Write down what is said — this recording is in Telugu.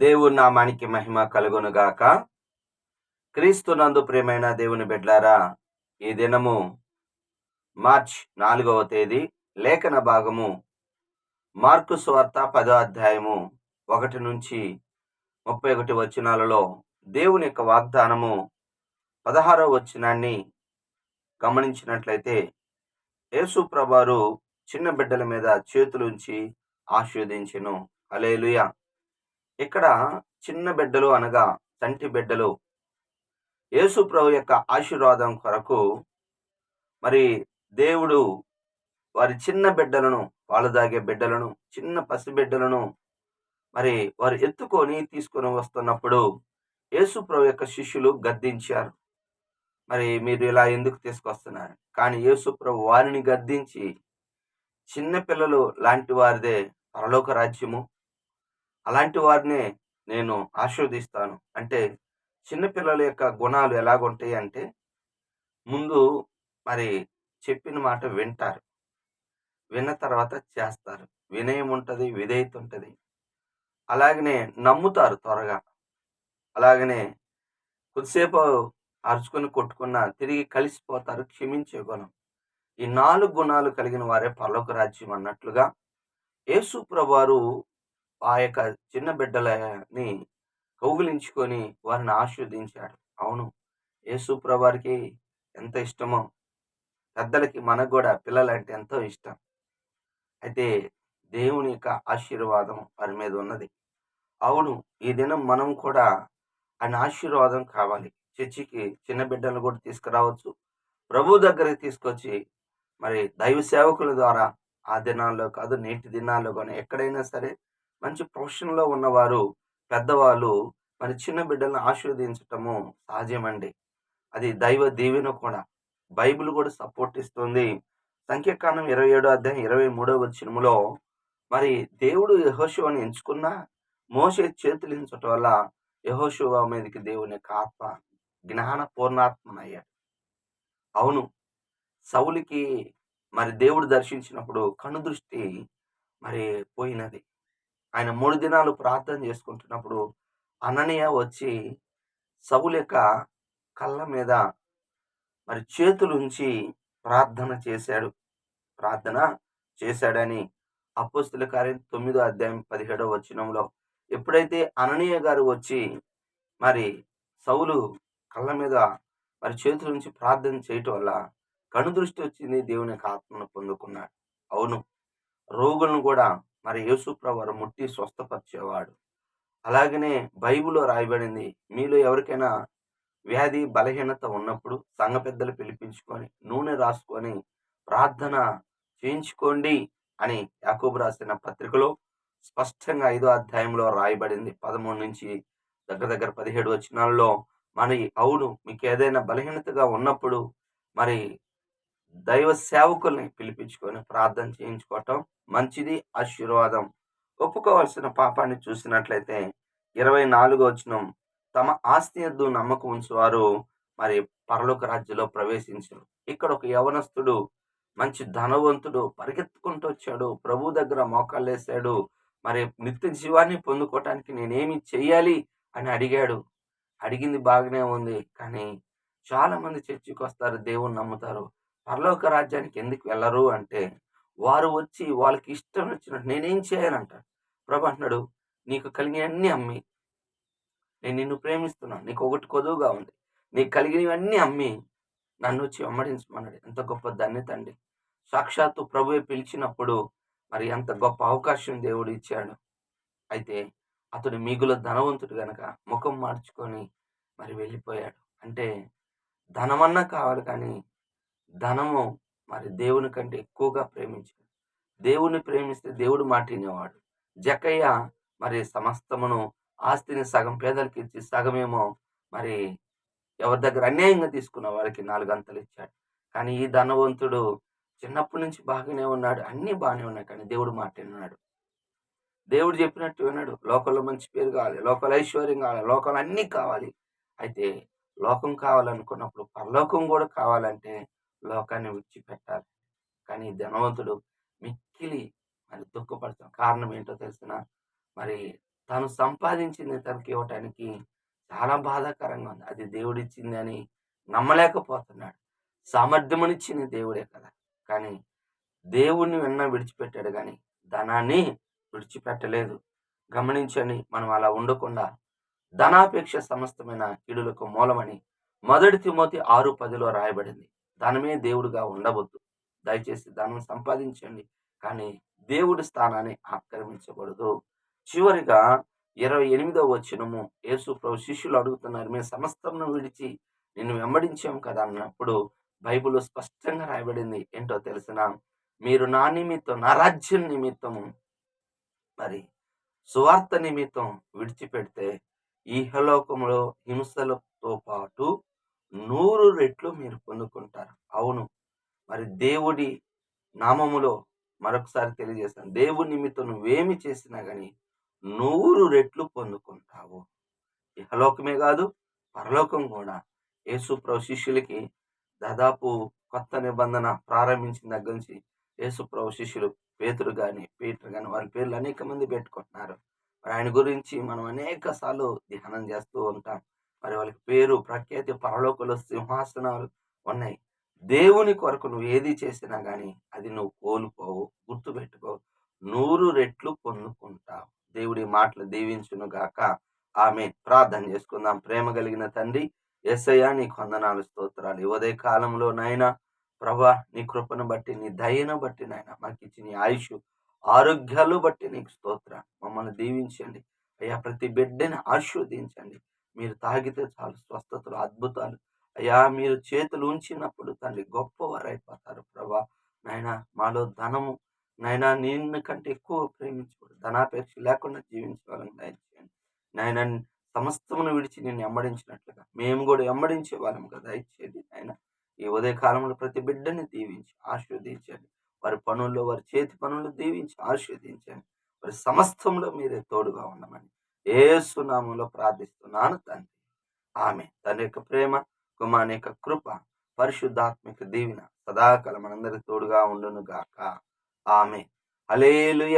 దేవుని నామానికి మహిమ కలుగునుగాక. క్రీస్తునందు ప్రియమైన దేవుని బిడ్లారా, ఈ దినము మార్చ్ 4వ తేదీ లేఖన భాగము మార్కు సువార్త 10వ అధ్యాయము 1 నుంచి 31 వచనాలలో దేవుని యొక్క వాగ్దానము 16వ వచనాన్ని గమనించినట్లయితే, యేసు ప్రభువారు చిన్న బిడ్డల మీద చేతులుంచి ఆశీర్వదించెను. హల్లెలూయా. ఇక్కడ చిన్న బిడ్డలు అనగా చంటి బిడ్డలు యేసు ప్రభు యొక్క ఆశీర్వాదం కొరకు మరి దేవుడు వారి చిన్న బిడ్డలను, పాలు తాగే బిడ్డలను, చిన్న పసి బిడ్డలను మరి వారు ఎత్తుకొని తీసుకొని వస్తున్నప్పుడు యేసు ప్రభు యొక్క శిష్యులు గద్దించారు. మరి మీరు ఇలా ఎందుకు తీసుకొస్తున్నారు? కానీ యేసు ప్రభు వారిని గద్దించి, చిన్న పిల్లలు లాంటి వారిదే పరలోక రాజ్యము, అలాంటి వారినే నేను ఆశీర్వదిస్తాను. అంటే చిన్నపిల్లల యొక్క గుణాలు ఎలాగుంటాయి అంటే, ముందు మరి చెప్పిన మాట వింటారు, విన్న తర్వాత చేస్తారు. వినయం ఉంటుంది, విధేయత ఉంటుంది. అలాగనే నమ్ముతారు త్వరగా. అలాగనే కొద్దిసేపు అరుచుకొని కొట్టుకున్న తిరిగి కలిసిపోతారు, క్షమించే గుణం. ఈ 4 గుణాలు కలిగిన వారే పరలోక రాజ్యం అన్నట్లుగా యేసు ప్రభువారు ఆ యొక్క చిన్న బిడ్డలని కౌగిలించుకొని వారిని ఆశీర్వదించాడు. అవును, యేసు ప్రభువారికి ఎంత ఇష్టమో, పెద్దలకి మనకు కూడా పిల్లలంటే ఎంతో ఇష్టం. అయితే దేవుని యొక్క ఆశీర్వాదం వారి మీద ఉన్నది. అవును, ఈ దినం మనం కూడా ఆయన ఆశీర్వాదం కావాలి. చర్చికి చిన్న బిడ్డలను కూడా తీసుకురావచ్చు. ప్రభు దగ్గరికి తీసుకొచ్చి మరి దైవ సేవకుల ద్వారా ఆ దినాల్లో కాదు, నేటి దినాల్లో కానీ ఎక్కడైనా సరే మంచి ప్రొఫెషన్‌లో ఉన్నవారు, పెద్దవాళ్ళు మరి చిన్న బిడ్డలను ఆశీర్వదించటము సహజమండి. అది దైవ దీవెన కూడా. బైబిల్ కూడా సపోర్ట్ ఇస్తుంది. సంఖ్యాకాండం 27వ అధ్యాయం 23వ వచనములో మరి దేవుడు యెహోషువను ఎంచుకున్న మోషే చేతులించటం వల్ల యెహోషువ మీదకి దేవుని యొక్క ఆత్మ జ్ఞాన పూర్ణాత్మనయ్యాడు. అవును, సౌలుకి మరి దేవుడు దర్శించినప్పుడు కనుదృష్టి మరి పోయినది. ఆయన 3 దినాలు ప్రార్థన చేసుకుంటున్నప్పుడు అననీయ వచ్చి సౌలు యొక్క కళ్ళ మీద మరి చేతులుంచి ప్రార్థన చేశాడు. ప్రార్థన చేశాడని అపోస్తలుల కార్యం 9వ అధ్యాయం 17వ వచనంలో, ఎప్పుడైతే అననీయ గారు వచ్చి మరి సౌలు కళ్ళ మీద మరి చేతులుంచి ప్రార్థన చేయటం వల్ల కనుదృష్టి వచ్చింది, దేవుని యొక్క ఆత్మను పొందుకున్నాడు. అవును, రోగులను కూడా మరి యేసు ప్రభువారు ముట్టి స్వస్థపరిచేవాడు. అలాగనే బైబిల్‌లో రాయబడింది, మీలో ఎవరికైనా వ్యాధి బలహీనత ఉన్నప్పుడు సంఘ పెద్దలు పిలిపించుకొని నూనె రాసుకొని ప్రార్థన చేయించుకోండి అని యాకోబు రాసిన పత్రికలో స్పష్టంగా 5వ అధ్యాయంలో రాయబడింది. 13 నుంచి దగ్గర దగ్గర 17 వచనాల్లో మరి అవును, మీకు ఏదైనా బలహీనతగా ఉన్నప్పుడు మరి దైవ సేవకుల్ని పిలిపించుకొని ప్రార్థన చేయించుకోవటం మంచిది, ఆశీర్వాదం. ఒప్పుకోవాల్సిన పాపాన్ని చూసినట్లయితే 24వ వచనం, తమ ఆస్తి యందు నమ్మకం ఉంచువారు మరి పరలోక రాజ్యంలో ప్రవేశించరు. ఇక్కడ ఒక యవనస్తుడు మంచి ధనవంతుడు పరిగెత్తుకుంటూ వచ్చాడు, ప్రభు దగ్గర మోకాళ్ళేశాడు. మరి నిత్య జీవాన్ని పొందుకోవటానికి నేనేమి చెయ్యాలి అని అడిగాడు. అడిగింది బాగానే ఉంది, కానీ చాలా మంది చర్చికి వస్తారు, దేవుణ్ణి నమ్ముతారు, పరలోక రాజ్యానికి ఎందుకు వెళ్ళరు అంటే, వారు వచ్చి వాళ్ళకి ఇష్టం వచ్చినట్టు నేనేం చేయాలంటారు. ప్రభు అంటున్నాడు, నీకు కలిగినవన్నీ అమ్మి, నేను నిన్ను ప్రేమిస్తున్నాను, నీకు ఒకటి కొదువుగా ఉంది, నీకు కలిగినవన్నీ అమ్మి నన్ను వచ్చి వెంబడించమన్నాడు. ఎంత గొప్ప ధన్యత అండి. సాక్షాత్తు ప్రభువే పిలిచినప్పుడు మరి ఎంత గొప్ప అవకాశం దేవుడు ఇచ్చాడు. అయితే అతడు మిగుల ధనవంతుడు గనక ముఖం మార్చుకొని మరి వెళ్ళిపోయాడు. అంటే ధనమన్నా కావాలి, కానీ ధనము మరి దేవుని కంటే ఎక్కువగా ప్రేమించాడు. దేవుని ప్రేమిస్తే దేవుడు మాట వినేవాడు. జక్కయ్య మరి సమస్తమును ఆస్తిని సగం పేదలకు ఇచ్చి సగమేమో మరి ఎవరి దగ్గర అన్యాయంగా తీసుకున్న వారికి 4 అంతలు ఇచ్చాడు. కానీ ఈ ధనవంతుడు చిన్నప్పటి నుంచి బాగానే ఉన్నాడు, అన్నీ బాగానే ఉన్నాయి, కానీ దేవుడు మాట విన్నాడు. దేవుడు చెప్పినట్టు విన్నాడు. లోకంలో మంచి పేరు కావాలి, లోకంలో ఐశ్వర్యం కావాలి, లోకంలో అన్నీ కావాలి. అయితే లోకం కావాలనుకున్నప్పుడు పరలోకం కూడా కావాలంటే లోకాన్ని విడిచిపెట్టాలి. కానీ ఈ ధనవంతుడు మిక్కిలి మరి దుఃఖపడతాం. కారణం ఏంటో తెలిసిన మరి తను సంపాదించింది తనకి ఇవ్వటానికి చాలా బాధాకరంగా ఉంది. అది దేవుడిచ్చింది అని నమ్మలేకపోతున్నాడు. సామర్థ్యమునిచ్చింది దేవుడే కదా! కానీ దేవుడిని విడిచిపెట్టాడు గానీ, ధనాన్ని విడిచిపెట్టలేదు. గమనించండి, మనం అలా ఉండకుండా ధనాపేక్ష సమస్తమైన కీడులకు మూలమని మొదటి తిమోతి 6:10లో రాయబడింది. ధనమే దేవుడుగా ఉండవద్దు. దయచేసి ధనం సంపాదించండి. కానీ దేవుడి స్థానాన్ని ఆక్రమించకూడదు. చివరిగా 28వ వచనము, యేసు ప్రభు శిష్యులు అడుగుతున్నారు, మేము సమస్తమును విడిచి నిన్ను వెంబడించాం కదా అన్నప్పుడు బైబిల్‌లో స్పష్టంగా రాయబడింది. ఏంటో తెలుసునా? మీరు నా నిమిత్తం, నా రాజ్యం నిమిత్తము మరి సువార్త నిమిత్తం విడిచిపెడితే ఇహలోకంలో హింసలతో పాటు 100 రెట్లు మీరు పొందుకుంటారు. అవును. మరి దేవుడి నామములో మరొకసారి తెలియజేస్తాను. దేవుని నిమిత్తం నువ్వేమి చేసినా గాని 100 రెట్లు పొందుకుంటావు. ఇహలోకమే గాదు, పరలోకం గూడా. యేసు ప్రభు శిష్యులకి దాదాపు కొత్త నిబంధన ప్రారంభించిన దగ్గర నుంచి యేసు ప్రభు శిష్యులు పేతురు గాని, పీటర్ గాని వారి పేర్లు అనేక మంది పెట్టుకుంటున్నారు. మరి ఆయన గురించి మనం అనేక సార్లు ధ్యానం చేస్తూ ఉంటాం. మరి వాళ్ళకి పేరు, ప్రఖ్యాతి, పరలోకంలో సింహాసనాలు ఉన్నాయి. దేవుని కొరకు నువ్వు ఏది చేసినా గాని అది నువ్వు కోల్పోవు. గుర్తుపెట్టుకో. 100 రెట్లు పొందుకుంటావు. దేవుడి మాటలు దీవించును గాక. ఆమేన్. ప్రార్థన చేసుకుందాం. ప్రేమ కలిగిన తండ్రి, యేసయ్యా నీకు వందనాలు, స్తోత్రాలు. ఈ ఉదయ కాలంలో నాయనా ప్రభా, నీ కృపను బట్టి, నీ దయను బట్టి నాయనా మాకిచ్చిన నీ ఆయుష్, ఆరోగ్యాలు బట్టి నీకు స్తోత్రం. మమ్మల్ని దీవించండి. అయ్యా, ప్రతి బిడ్డని ఆశీర్వదించండి. మీరు తాగితే చాలు స్వస్థతలు, అద్భుతాలు. అయ్యా, మీరు చేతులు ఉంచినప్పుడు తండ్రి గొప్పవారైపోతారు ప్రభా. నాయనా మాలో ధనము నాయనా నిన్ను కంటే ఎక్కువ ప్రేమించకూడదు. ధనాపేక్ష లేకుండా జీవించవాలని దయచేయండి. నాయనా సమస్తమును విడిచి నిన్ను వెంబడించినట్లుగా మేము కూడా వెంబడించే వాళ్ళం కదా, దయచేయండి నాయన. ఈ ఉదయ కాలంలో ప్రతి బిడ్డని దీవించి ఆశీర్వదించండి. వారి పనుల్లో, వారి చేతి పనులు దీవించి ఆశీర్వదించండి. వారి సమస్తంలో మీరే తోడుగా ఉండమని యేసు నామములో ప్రార్థిస్తున్నాను తండ్రి. ఆమేన్. తండ్రి యొక్క ప్రేమ, కుమారుని యొక్క కృప, పరిశుద్ధాత్మిక దీవెన సదాకాలం మనందరికి తోడుగా ఉండును గాక. ఆమేన్. హల్లెలూయా.